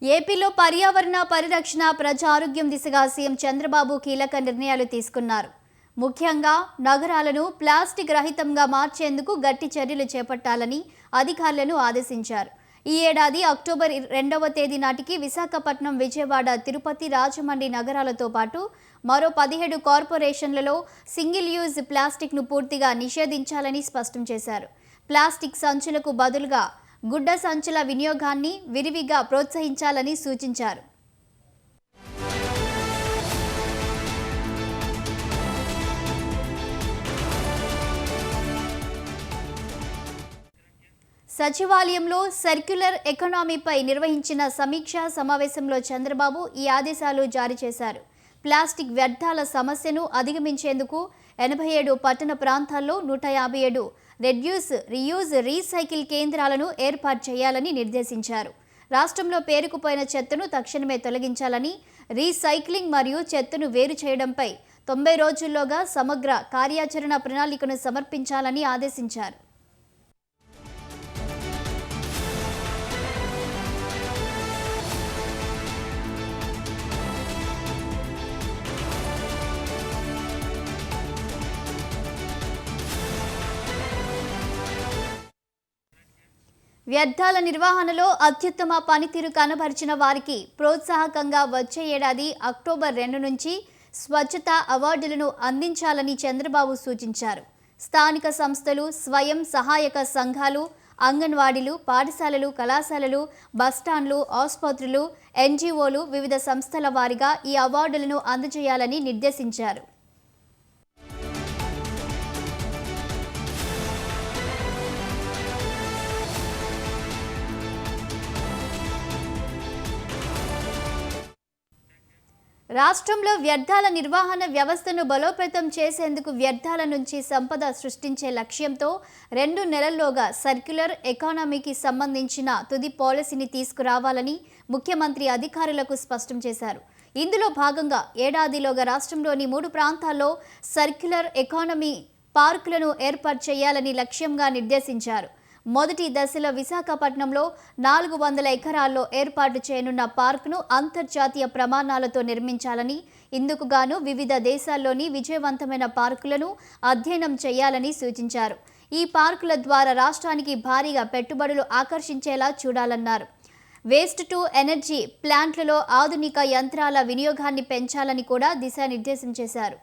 ఏపీలో పర్యావరణ పరిరక్షణ ప్రజా ఆరోగ్యం దిశగా సీఎం చంద్రబాబు కీలక నిర్ణయాలు తీసుకున్నారు. ముఖ్యంగా నగరాలను ప్లాస్టిక్ రహితంగా మార్చేందుకు గట్టి చర్యలు చేపట్టాలని అధికారులను ఆదేశించారు. ఈ ఏడాది అక్టోబర్ 2వ తేదీ నాటికి విశాఖపట్నం, విజయవాడ, తిరుపతి, రాజమండ్రి నగరాలతో పాటు మరో 17 కార్పొరేషన్లలో సింగిల్ యూజ్ ప్లాస్టిక్ను పూర్తిగా నిషేధించాలని స్పష్టం చేశారు. ప్లాస్టిక్ సంచులకు బదులుగా గుడ్డ సంచుల వినియోగాన్ని విరివిగా ప్రోత్సహించాలని సూచించారు. సచివాలయంలో సర్క్యులర్ ఎకానమీపై నిర్వహించిన సమీక్షా సమావేశంలో చంద్రబాబు ఈ ఆదేశాలు జారీ చేశారు. ప్లాస్టిక్ వ్యర్థాల సమస్యను అధిగమించేందుకు 87 పట్టణ ప్రాంతాల్లో 157 రెడ్యూస్, రీయూజ్, రీసైకిల్ కేంద్రాలను ఏర్పాటు చేయాలని నిర్దేశించారు. రాష్ట్రంలో పేరుకుపోయిన చెత్తను తక్షణమే తొలగించాలని, రీసైక్లింగ్ మరియు చెత్తను వేరు చేయడంపై 90 రోజుల్లోగా సమగ్ర కార్యాచరణ ప్రణాళికను సమర్పించాలని ఆదేశించారు. వ్యర్థాల నిర్వహణలో అత్యుత్తమ పనితీరు కనబరిచిన వారికి ప్రోత్సాహకంగా వచ్చే ఏడాది అక్టోబర్ 2 నుంచి స్వచ్ఛత అవార్డులను అందించాలని చంద్రబాబు సూచించారు. స్థానిక సంస్థలు, స్వయం సహాయక సంఘాలు, అంగన్వాడీలు, పాఠశాలలు, కళాశాలలు, బస్టాండ్లు, ఆసుపత్రులు, ఎన్జీఓలు, వివిధ సంస్థల వారీగా ఈ అవార్డులను అందజేయాలని నిర్దేశించారు. రాష్ట్రంలో వ్యర్థాల నిర్వహణ వ్యవస్థను బలోపేతం చేసేందుకు వ్యర్థాల నుంచి సంపద సృష్టించే లక్ష్యంతో 2 నెలల్లోగా సర్క్యులర్ ఎకానమీకి సంబంధించిన తుది పాలసీని తీసుకురావాలని ముఖ్యమంత్రి అధికారులకు స్పష్టం చేశారు. ఇందులో భాగంగా ఏడాదిలోగా రాష్ట్రంలోని 3 ప్రాంతాల్లో సర్క్యులర్ ఎకానమీ పార్కులను ఏర్పాటు చేయాలని లక్ష్యంగా నిర్దేశించారు. మొదటి దశలో విశాఖపట్నంలో 400 ఎకరాల్లో ఏర్పాటు చేయనున్న పార్కును అంతర్జాతీయ ప్రమాణాలతో నిర్మించాలని, ఇందుకు గాను వివిధ దేశాల్లోని విజయవంతమైన పార్కులను అధ్యయనం చేయాలని సూచించారు. ఈ పార్కుల ద్వారా రాష్ట్రానికి భారీగా పెట్టుబడులు ఆకర్షించేలా చూడాలన్నారు. వేస్ట్ టు ఎనర్జీ ప్లాంట్లలో ఆధునిక యంత్రాల వినియోగాన్ని పెంచాలని కూడా దిశానిర్దేశం చేశారు.